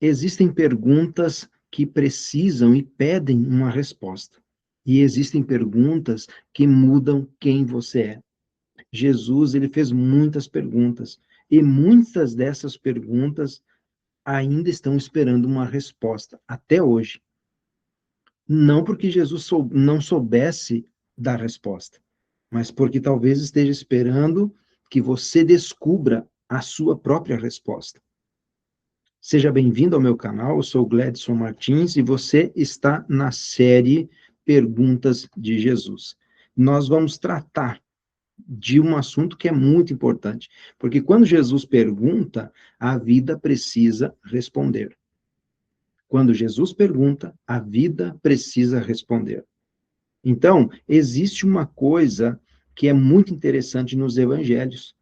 Existem perguntas que precisam e pedem uma resposta. E existem perguntas que mudam quem você é. Jesus, ele fez muitas perguntas, e muitas dessas perguntas ainda estão esperando uma resposta, até hoje. Não porque Jesus não soubesse dar resposta, mas porque talvez esteja esperando que você descubra a sua própria resposta. Seja bem-vindo ao meu canal, eu sou Gledson Martins e você está na série Perguntas de Jesus. Nós vamos tratar de um assunto que é muito importante, porque quando Jesus pergunta, a vida precisa responder. Quando Jesus pergunta, a vida precisa responder. Então, existe uma coisa que é muito interessante nos evangelhos.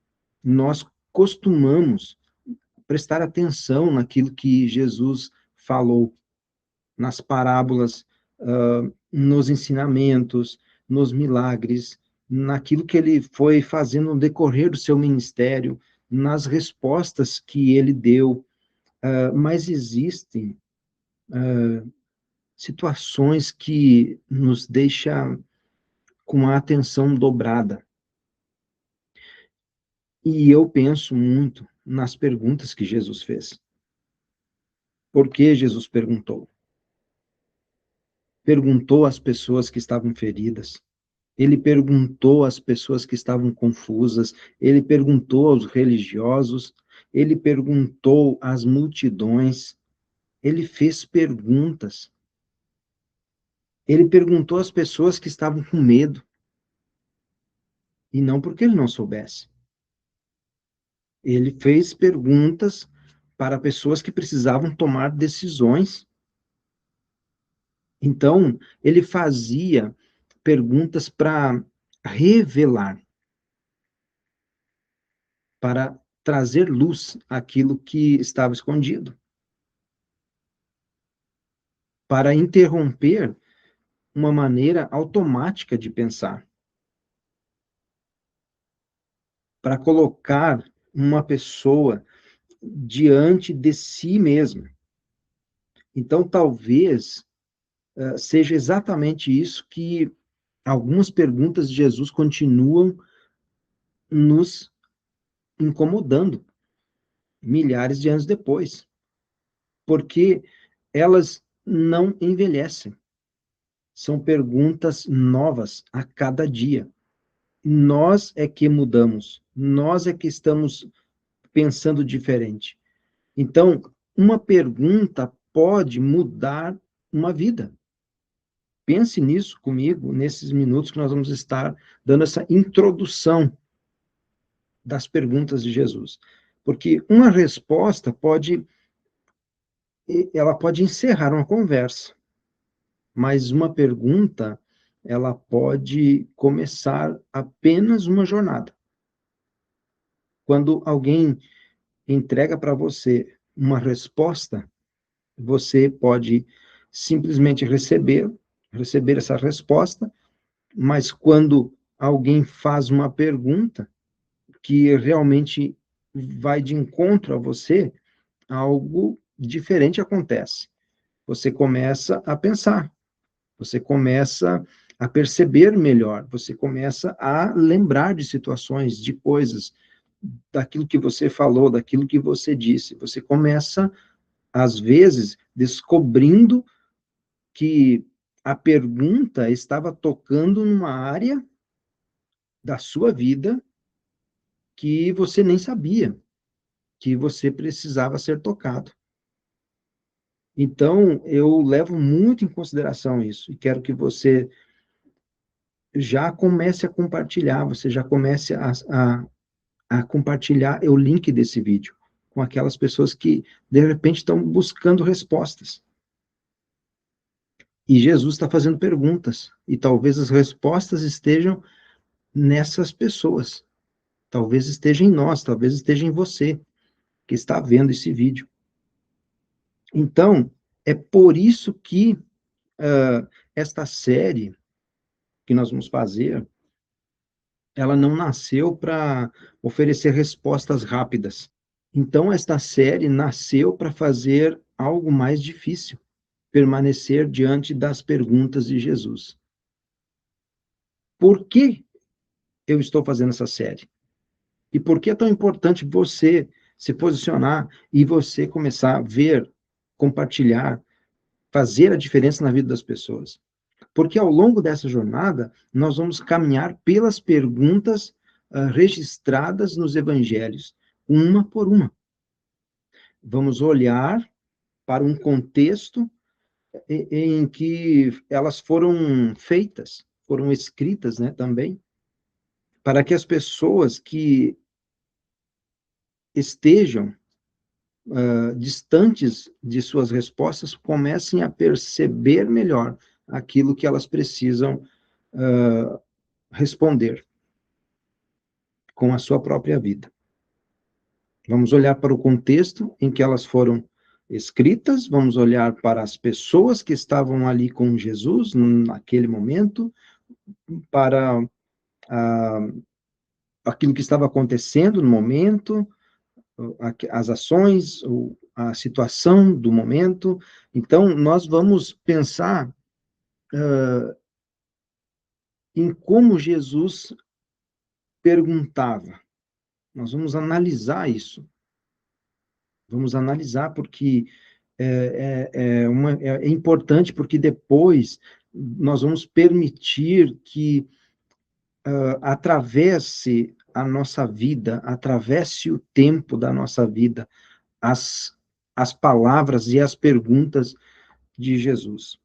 Nós costumamos prestar atenção naquilo que Jesus falou, nas parábolas, nos ensinamentos, nos milagres, naquilo que ele foi fazendo no decorrer do seu ministério, nas respostas que ele deu. Mas existem situações que nos deixam com a atenção dobrada. E eu penso muito nas perguntas que Jesus fez. Por que Jesus perguntou? Perguntou às pessoas que estavam feridas, ele perguntou às pessoas que estavam confusas, ele perguntou aos religiosos, ele perguntou às multidões, ele fez perguntas. Ele perguntou às pessoas que estavam com medo, e não porque ele não soubesse. Ele fez perguntas para pessoas que precisavam tomar decisões. Então, ele fazia perguntas para revelar, para trazer luz àquilo que estava escondido, para interromper uma maneira automática de pensar, para colocar uma pessoa diante de si mesma. Então, talvez seja exatamente isso que algumas perguntas de Jesus continuam nos incomodando milhares de anos depois, porque elas não envelhecem. São perguntas novas a cada dia. Nós é que mudamos, nós é que estamos pensando diferente. Então, uma pergunta pode mudar uma vida. Pense nisso comigo, nesses minutos que nós vamos estar dando essa introdução das perguntas de Jesus. Porque uma resposta ela pode encerrar uma conversa, mas uma pergunta, ela pode começar apenas uma jornada. Quando alguém entrega para você uma resposta, você pode simplesmente receber essa resposta, mas quando alguém faz uma pergunta que realmente vai de encontro a você, algo diferente acontece. Você começa a pensar, você começa a perceber melhor, você começa a lembrar de situações, de coisas, daquilo que você falou, daquilo que você disse. Você começa, às vezes, descobrindo que a pergunta estava tocando numa área da sua vida que você nem sabia que você precisava ser tocado. Então, eu levo muito em consideração isso e quero que você já comece a compartilhar, você já comece a compartilhar o link desse vídeo com aquelas pessoas que, de repente, estão buscando respostas. E Jesus está fazendo perguntas, e talvez as respostas estejam nessas pessoas. Talvez esteja em nós, talvez esteja em você, que está vendo esse vídeo. Então, é por isso que esta série que nós vamos fazer, ela não nasceu para oferecer respostas rápidas. Então, esta série nasceu para fazer algo mais difícil, permanecer diante das perguntas de Jesus. Por que eu estou fazendo essa série? E por que é tão importante você se posicionar e você começar a ver, compartilhar, fazer a diferença na vida das pessoas? Porque ao longo dessa jornada, nós vamos caminhar pelas perguntas registradas nos evangelhos, uma por uma. Vamos olhar para um contexto em que elas foram feitas, foram escritas, né, também, para que as pessoas que estejam distantes de suas respostas comecem a perceber melhor aquilo que elas precisam responder com a sua própria vida. Vamos olhar para o contexto em que elas foram escritas, vamos olhar para as pessoas que estavam ali com Jesus naquele momento, para aquilo que estava acontecendo no momento, as ações, a situação do momento. Então, nós vamos pensar em como Jesus perguntava. Nós vamos analisar isso. Vamos analisar porque é importante, porque depois nós vamos permitir que atravesse a nossa vida, atravesse o tempo da nossa vida, as, as palavras e as perguntas de Jesus.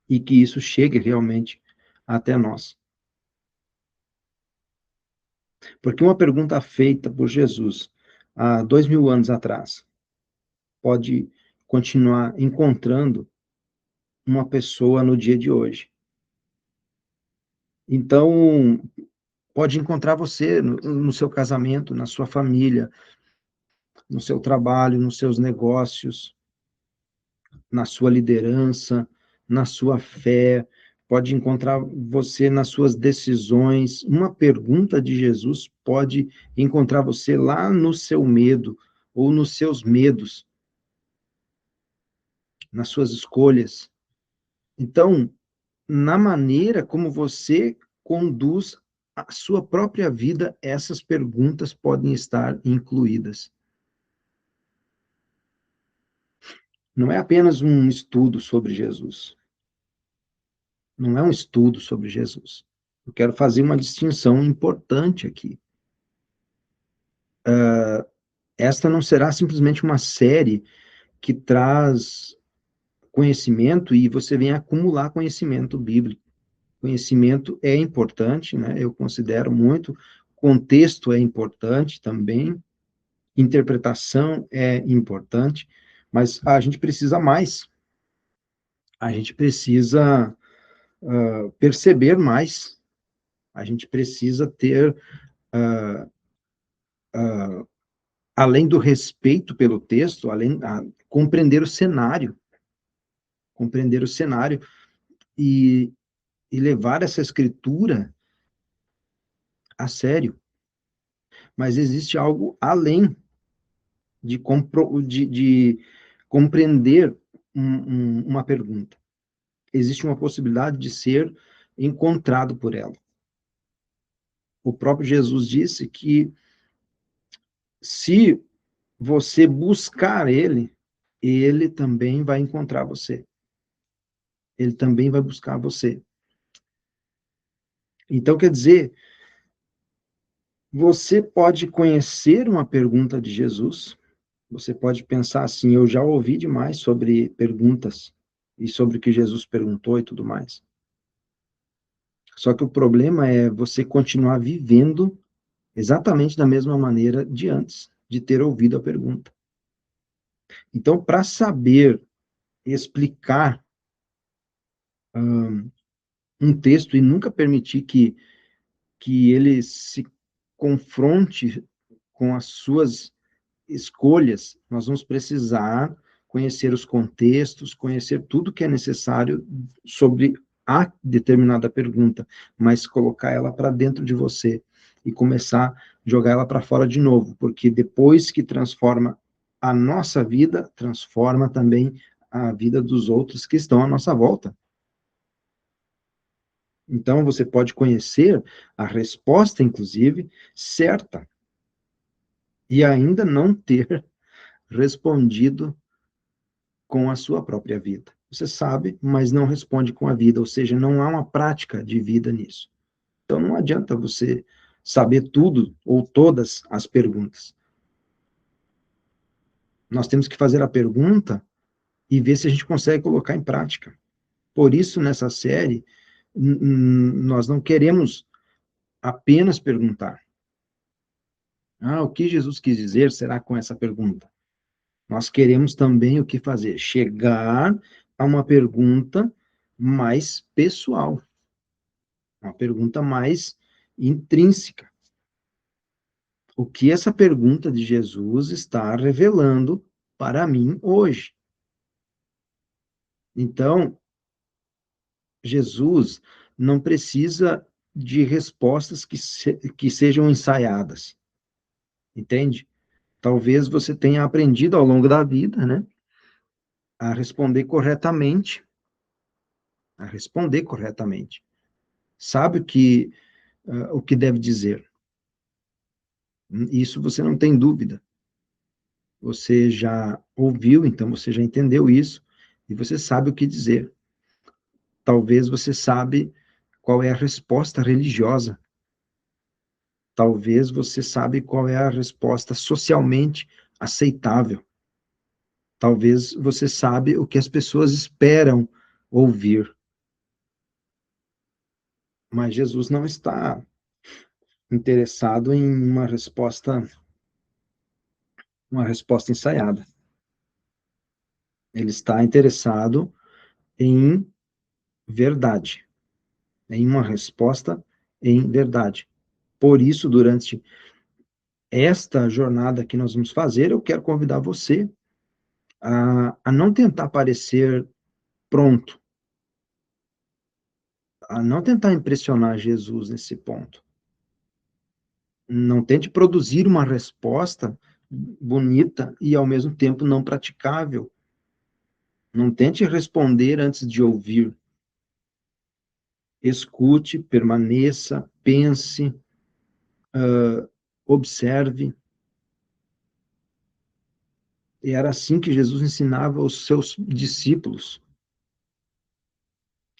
E que isso chegue realmente até nós. Porque uma pergunta feita por Jesus há 2000 anos atrás pode continuar encontrando uma pessoa no dia de hoje. Então, pode encontrar você no seu casamento, na sua família, no seu trabalho, nos seus negócios, na sua liderança, na sua fé, pode encontrar você nas suas decisões. Uma pergunta de Jesus pode encontrar você lá no seu medo, ou nos seus medos, nas suas escolhas. Então, na maneira como você conduz a sua própria vida, essas perguntas podem estar incluídas. Não é apenas um estudo sobre Jesus. Não é um estudo sobre Jesus. Eu quero fazer uma distinção importante aqui. Esta não será simplesmente uma série que traz conhecimento e você vem acumular conhecimento bíblico. Conhecimento é importante, né? Eu considero muito. Contexto é importante também. Interpretação é importante. Mas a gente precisa mais. A gente precisa perceber mais. A gente precisa ter, além do respeito pelo texto, compreender o cenário e, e levar essa escritura a sério. Mas existe algo além de compreender uma pergunta. Existe uma possibilidade de ser encontrado por ela. O próprio Jesus disse que se você buscar ele, ele também vai encontrar você. Ele também vai buscar você. Então, quer dizer, você pode conhecer uma pergunta de Jesus, você pode pensar assim, eu já ouvi demais sobre perguntas e sobre o que Jesus perguntou e tudo mais. Só que o problema é você continuar vivendo exatamente da mesma maneira de antes, de ter ouvido a pergunta. Então, para saber explicar um texto e nunca permitir que ele se confronte com as suas escolhas, nós vamos precisar conhecer os contextos, conhecer tudo que é necessário sobre a determinada pergunta, mas colocar ela para dentro de você e começar a jogar ela para fora de novo, porque depois que transforma a nossa vida, transforma também a vida dos outros que estão à nossa volta. Então, você pode conhecer a resposta, inclusive, certa, e ainda não ter respondido com a sua própria vida. Você sabe, mas não responde com a vida, ou seja, não há uma prática de vida nisso. Então, não adianta você saber tudo ou todas as perguntas. Nós temos que fazer a pergunta e ver se a gente consegue colocar em prática. Por isso, nessa série, nós não queremos apenas perguntar. Ah, o que Jesus quis dizer será com essa pergunta? Nós queremos também o que fazer? Chegar a uma pergunta mais pessoal, uma pergunta mais intrínseca. O que essa pergunta de Jesus está revelando para mim hoje? Então, Jesus não precisa de respostas que sejam ensaiadas, entende? Talvez você tenha aprendido ao longo da vida, né, a responder corretamente, a responder corretamente. Sabe o que deve dizer. Isso você não tem dúvida. Você já ouviu, então você já entendeu isso, e você sabe o que dizer. Talvez você sabe qual é a resposta religiosa. Talvez você sabe qual é a resposta socialmente aceitável. Talvez você sabe o que as pessoas esperam ouvir. Mas Jesus não está interessado em uma resposta ensaiada. Ele está interessado em verdade, em uma resposta em verdade. Por isso, durante esta jornada que nós vamos fazer, eu quero convidar você a não tentar parecer pronto, a não tentar impressionar Jesus nesse ponto. Não tente produzir uma resposta bonita e, ao mesmo tempo, não praticável. Não tente responder antes de ouvir. Escute, permaneça, pense, observe. E era assim que Jesus ensinava os seus discípulos,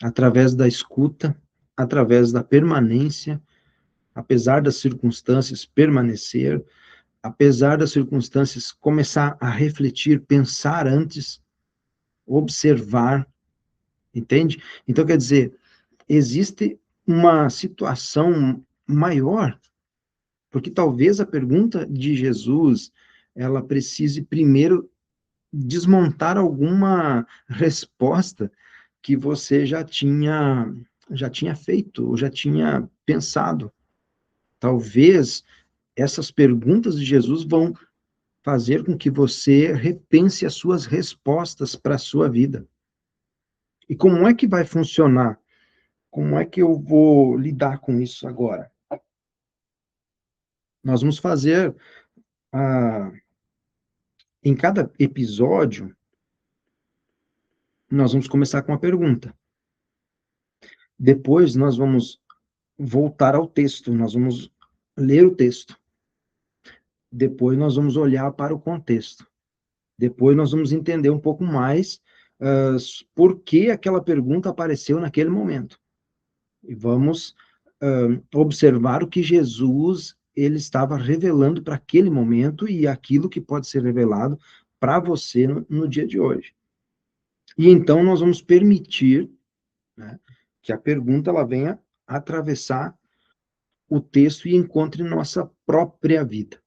através da escuta, através da permanência, apesar das circunstâncias permanecer, apesar das circunstâncias começar a refletir, pensar antes, observar, entende? Então, quer dizer, existe uma situação maior, porque talvez a pergunta de Jesus, ela precise primeiro desmontar alguma resposta que você já tinha feito, ou já tinha pensado. Talvez essas perguntas de Jesus vão fazer com que você repense as suas respostas para a sua vida. E como é que vai funcionar? Como é que eu vou lidar com isso agora? Nós vamos fazer, em cada episódio, nós vamos começar com uma pergunta. Depois nós vamos voltar ao texto, nós vamos ler o texto. Depois nós vamos olhar para o contexto. Depois nós vamos entender um pouco mais por que aquela pergunta apareceu naquele momento. E vamos observar o que Jesus ele estava revelando para aquele momento e aquilo que pode ser revelado para você no dia de hoje. E então nós vamos permitir, né, que a pergunta ela venha atravessar o texto e encontre nossa própria vida.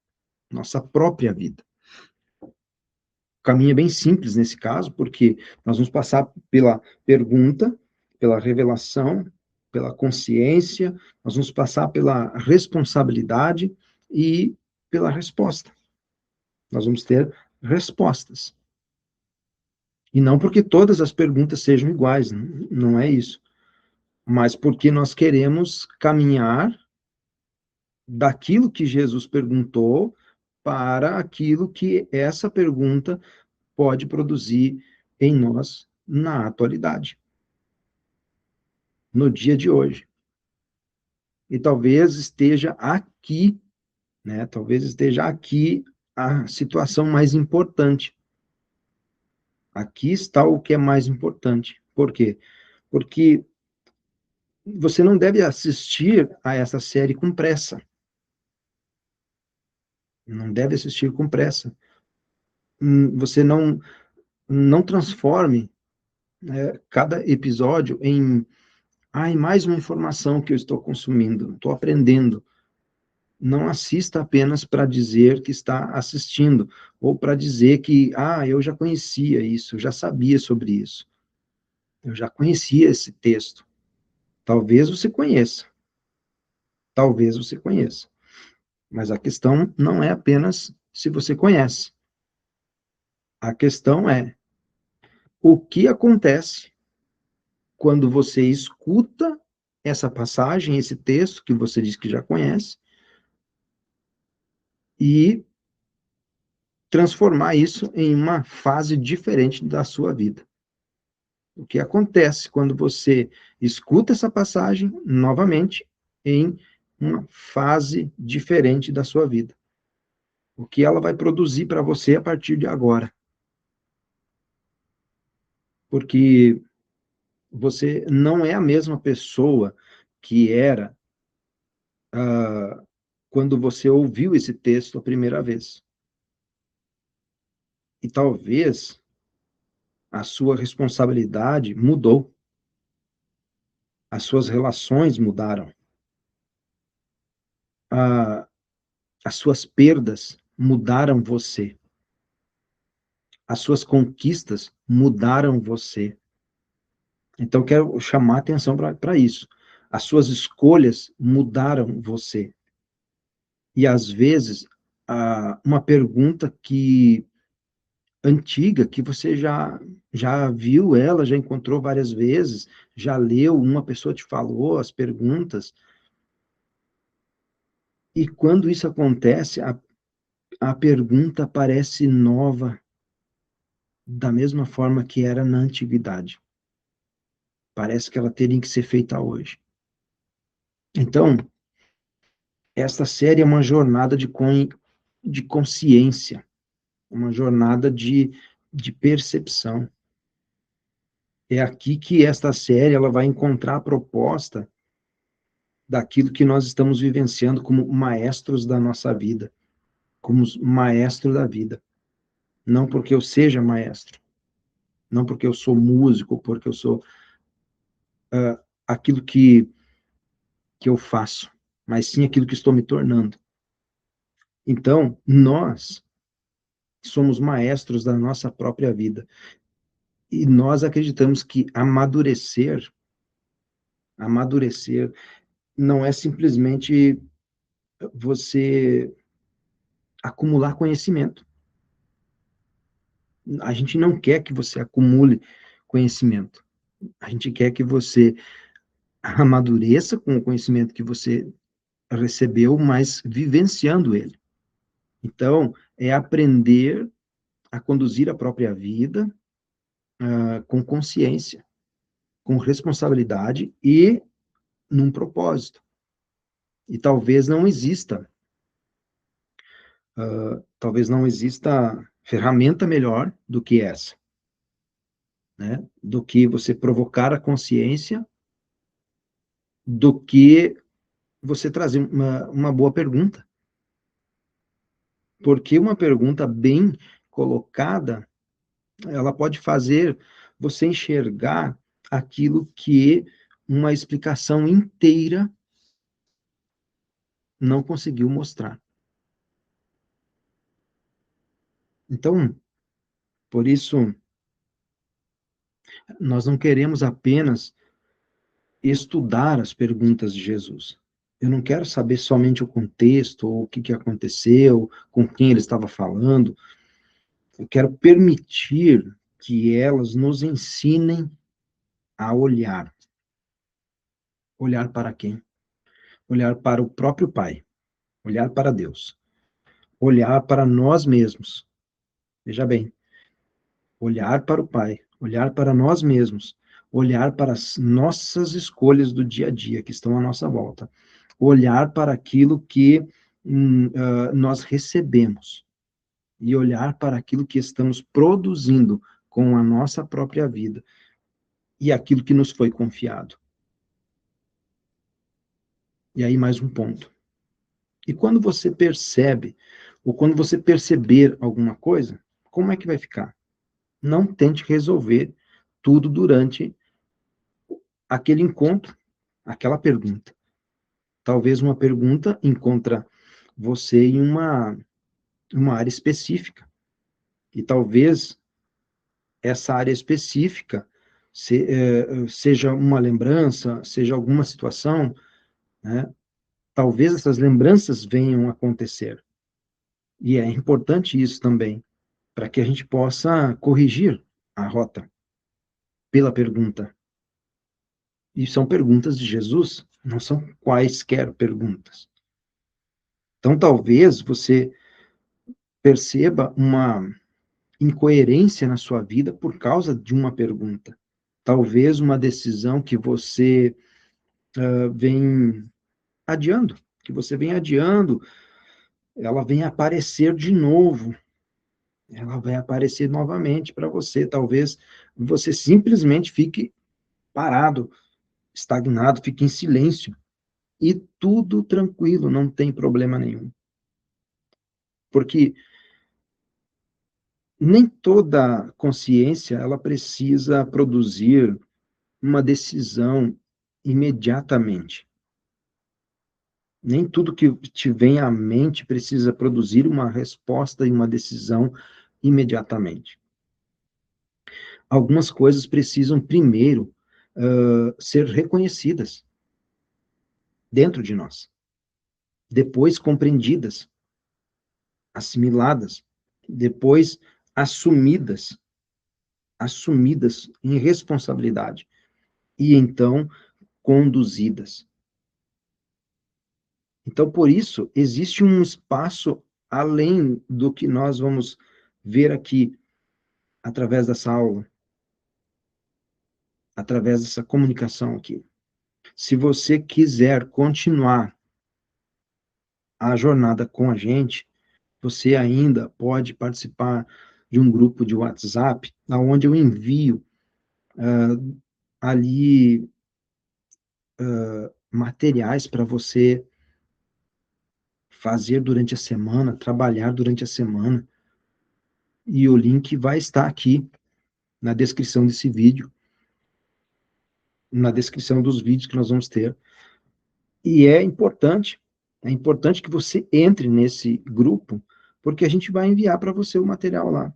Nossa própria vida. O caminho é bem simples nesse caso, porque nós vamos passar pela pergunta, pela revelação, pela consciência, nós vamos passar pela responsabilidade e pela resposta. Nós vamos ter respostas. E não porque todas as perguntas sejam iguais, não é isso. Mas porque nós queremos caminhar daquilo que Jesus perguntou para aquilo que essa pergunta pode produzir em nós na atualidade, no dia de hoje. E talvez esteja aqui, né? Talvez esteja aqui a situação mais importante. Aqui está o que é mais importante. Por quê? Porque você não deve assistir a essa série com pressa. Não deve assistir com pressa. Você não transforme, né, cada episódio em mais uma informação que eu estou consumindo, estou aprendendo. Não assista apenas para dizer que está assistindo, ou para dizer que, eu já conhecia isso, eu já sabia sobre isso, eu já conhecia esse texto. Talvez você conheça, mas a questão não é apenas se você conhece. A questão é o que acontece quando você escuta essa passagem, esse texto que você diz que já conhece, e transformar isso em uma fase diferente da sua vida. O que acontece quando você escuta essa passagem novamente em uma fase diferente da sua vida? O que ela vai produzir para você a partir de agora? Porque você não é a mesma pessoa que era quando você ouviu esse texto a primeira vez. E talvez a sua responsabilidade mudou, as suas relações mudaram, a, as suas perdas mudaram você, as suas conquistas mudaram você. Então, quero chamar atenção para isso. As suas escolhas mudaram você. E, às vezes, uma pergunta antiga, que você já viu ela, já encontrou várias vezes, já leu, uma pessoa te falou as perguntas, e quando isso acontece, a pergunta parece nova, da mesma forma que era na antiguidade. Parece que ela teria que ser feita hoje. Então, esta série é uma jornada de consciência, uma jornada de percepção. É aqui que esta série ela vai encontrar a proposta daquilo que nós estamos vivenciando como maestros da nossa vida, como maestro da vida. Não porque eu seja maestro, não porque eu sou músico, porque eu sou aquilo que eu faço, mas sim aquilo que estou me tornando. Então, nós somos maestros da nossa própria vida. E nós acreditamos que amadurecer não é simplesmente você acumular conhecimento. A gente não quer que você acumule conhecimento. A gente quer que você amadureça com o conhecimento que você recebeu, mas vivenciando ele. Então, é aprender a conduzir a própria vida com consciência, com responsabilidade e num propósito. E talvez não exista ferramenta melhor do que essa, né? Do que você provocar a consciência, do que você trazer uma boa pergunta. Porque uma pergunta bem colocada, ela pode fazer você enxergar aquilo que uma explicação inteira não conseguiu mostrar. Então, por isso, nós não queremos apenas estudar as perguntas de Jesus. Eu não quero saber somente o contexto, ou o que aconteceu, com quem ele estava falando. Eu quero permitir que elas nos ensinem a olhar. Olhar para quem? Olhar para o próprio Pai. olhar para Deus, olhar para nós mesmos. Veja bem, olhar para o Pai, olhar para nós mesmos, olhar para as nossas escolhas do dia a dia que estão à nossa volta, olhar para aquilo que nós recebemos e olhar para aquilo que estamos produzindo com a nossa própria vida e aquilo que nos foi confiado. E aí mais um ponto. E quando você percebe, ou quando você perceber alguma coisa, como é que vai ficar? Não tente resolver tudo durante aquele encontro, aquela pergunta. Talvez uma pergunta encontra você em uma área específica. E talvez essa área específica seja uma lembrança, seja alguma situação, né? Talvez essas lembranças venham a acontecer. E é importante isso também, para que a gente possa corrigir a rota pela pergunta. E são perguntas de Jesus, não são quaisquer perguntas. Então, talvez você perceba uma incoerência na sua vida por causa de uma pergunta. Talvez uma decisão que você vem adiando, ela vem aparecer de novo, ela vai aparecer novamente para você. Talvez você simplesmente fique parado, estagnado, fique em silêncio. E tudo tranquilo, não tem problema nenhum. Porque nem toda consciência ela precisa produzir uma decisão imediatamente. Nem tudo que te vem à mente precisa produzir uma resposta e uma decisão imediatamente. Algumas coisas precisam primeiro ser reconhecidas dentro de nós, depois compreendidas, assimiladas, depois assumidas, assumidas em responsabilidade e então conduzidas. Então, por isso, existe um espaço além do que nós vamos ver aqui através dessa aula, através dessa comunicação aqui. Se você quiser continuar a jornada com a gente, você ainda pode participar de um grupo de WhatsApp, onde eu envio ali materiais para você fazer durante a semana, trabalhar durante a semana, e o link vai estar aqui na descrição desse vídeo, na descrição dos vídeos que nós vamos ter. E é importante que você entre nesse grupo, porque a gente vai enviar para você o material lá.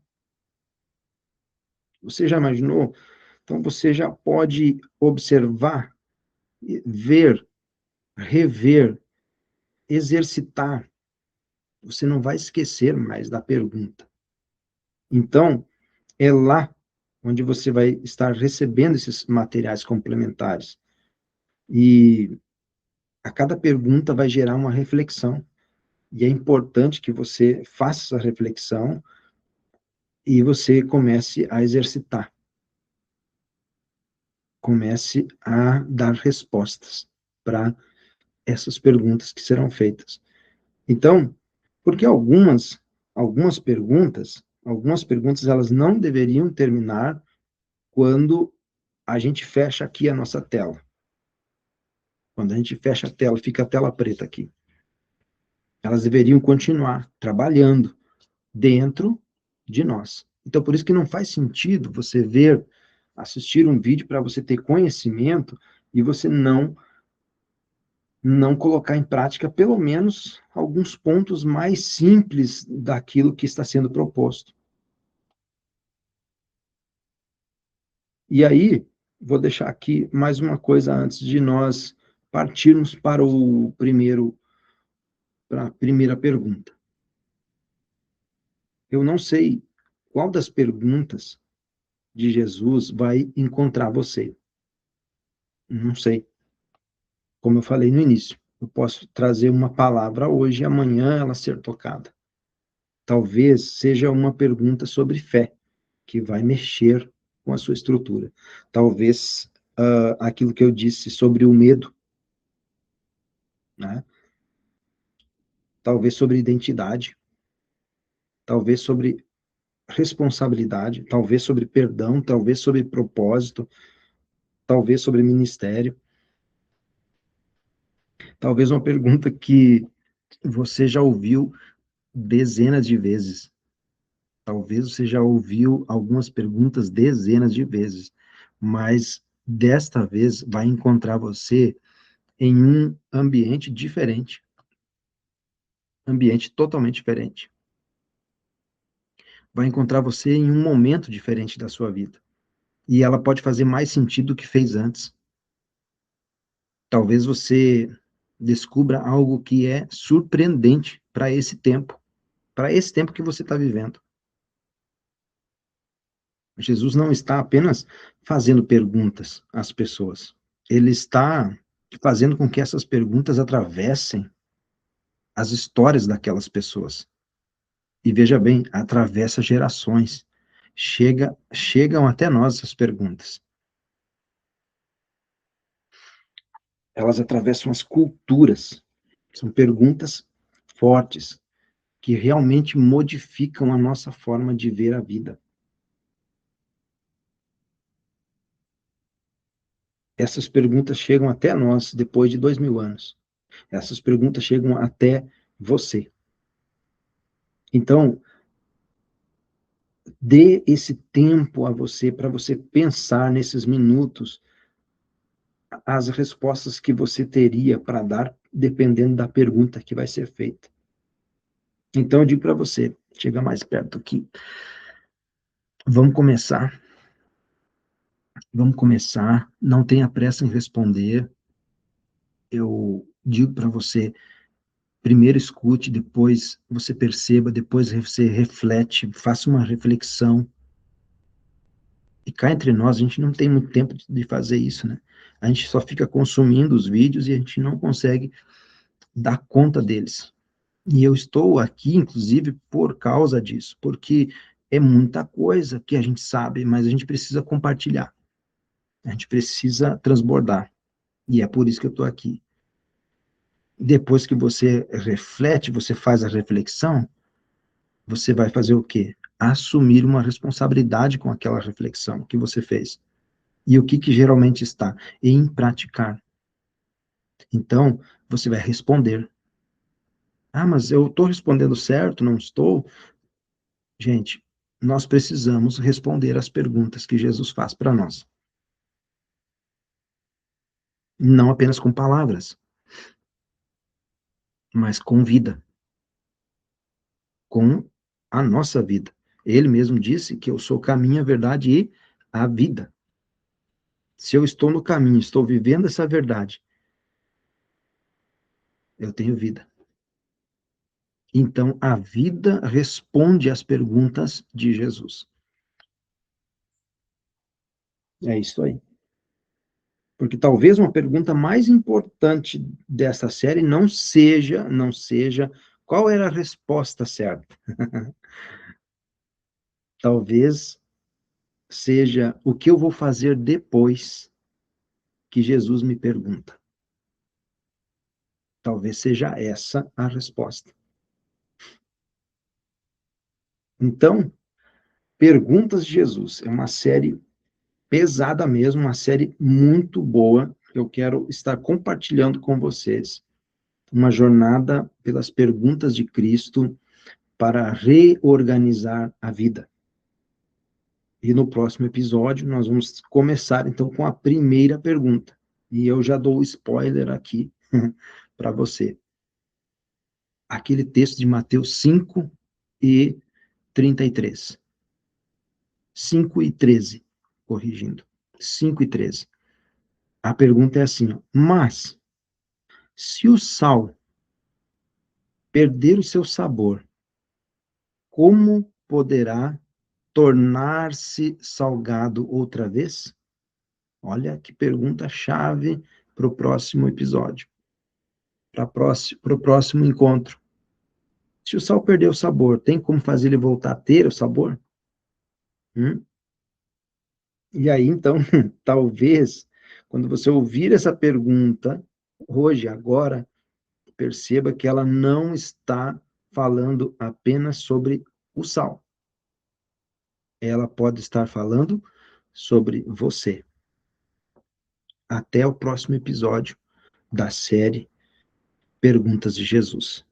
Você já imaginou? Então você já pode observar, ver, rever, exercitar. Você não vai esquecer mais da pergunta. Então, é lá onde você vai estar recebendo esses materiais complementares. E a cada pergunta vai gerar uma reflexão. E é importante que você faça essa reflexão e você comece a exercitar. Comece a dar respostas para essas perguntas que serão feitas. Então, porque algumas perguntas elas não deveriam terminar quando a gente fecha aqui a nossa tela. Quando a gente fecha a tela, fica a tela preta aqui. Elas deveriam continuar trabalhando dentro de nós. Então, por isso que não faz sentido você assistir um vídeo para você ter conhecimento e você não colocar em prática pelo menos alguns pontos mais simples daquilo que está sendo proposto. E aí, vou deixar aqui mais uma coisa antes de nós partirmos para a primeira pergunta. Eu não sei qual das perguntas de Jesus vai encontrar você. Não sei, como eu falei no início. Eu posso trazer uma palavra hoje e amanhã ela ser tocada. Talvez seja uma pergunta sobre fé, que vai mexer com a sua estrutura. Talvez aquilo que eu disse sobre o medo, né? Talvez sobre identidade, talvez sobre responsabilidade, talvez sobre perdão, talvez sobre propósito, talvez sobre ministério, talvez uma pergunta que você já ouviu dezenas de vezes. Talvez você já ouviu algumas perguntas dezenas de vezes, mas desta vez vai encontrar você em um ambiente totalmente diferente. Vai encontrar você em um momento diferente da sua vida. E ela pode fazer mais sentido do que fez antes. Talvez você descubra algo que é surpreendente para esse tempo que você está vivendo. Jesus não está apenas fazendo perguntas às pessoas, ele está fazendo com que essas perguntas atravessem as histórias daquelas pessoas. E veja bem, atravessa gerações. Chegam até nós essas perguntas. Elas atravessam as culturas. São perguntas fortes, que realmente modificam a nossa forma de ver a vida. Essas perguntas chegam até nós depois de 2000 anos. Essas perguntas chegam até você. Então, dê esse tempo a você para você pensar nesses minutos as respostas que você teria para dar, dependendo da pergunta que vai ser feita. Então, eu digo para você, chega mais perto aqui. Vamos começar. Vamos começar. Não tenha pressa em responder. Eu digo para você, primeiro escute, depois você perceba, depois você reflete, faça uma reflexão. E cá entre nós, a gente não tem muito tempo de fazer isso, né? A gente só fica consumindo os vídeos e a gente não consegue dar conta deles. E eu estou aqui, inclusive, por causa disso, porque é muita coisa que a gente sabe, mas a gente precisa compartilhar, a gente precisa transbordar. E é por isso que eu estou aqui. Depois que você reflete, você faz a reflexão, você vai fazer o quê? Assumir uma responsabilidade com aquela reflexão que você fez. E o que, que geralmente está? Em praticar. Então, você vai responder. Ah, mas eu estou respondendo certo, não estou? Gente, nós precisamos responder às perguntas que Jesus faz para nós. Não apenas com palavras, mas com vida, com a nossa vida. Ele mesmo disse que eu sou o caminho, a verdade e a vida. Se eu estou no caminho, estou vivendo essa verdade, eu tenho vida. Então, a vida responde às perguntas de Jesus. É isso aí. Porque talvez uma pergunta mais importante dessa série não seja qual era a resposta certa. Talvez seja o que eu vou fazer depois que Jesus me pergunta. Talvez seja essa a resposta. Então, Perguntas de Jesus é uma série pesada mesmo, uma série muito boa. Eu quero estar compartilhando com vocês uma jornada pelas perguntas de Cristo para reorganizar a vida. E no próximo episódio, nós vamos começar, então, com a primeira pergunta. E eu já dou o spoiler aqui para você. Aquele texto de Mateus 5 e 33. 5 e 13, corrigindo. 5 e 13. A pergunta é assim, ó, mas, se o sal perder o seu sabor, como poderá tornar-se salgado outra vez? Olha que pergunta chave para o próximo episódio. para o próximo encontro. Se o sal perder o sabor, tem como fazer ele voltar a ter o sabor? Hum? E aí, então, talvez, quando você ouvir essa pergunta, hoje, agora, perceba que ela não está falando apenas sobre o sal. Ela pode estar falando sobre você. Até o próximo episódio da série Perguntas de Jesus.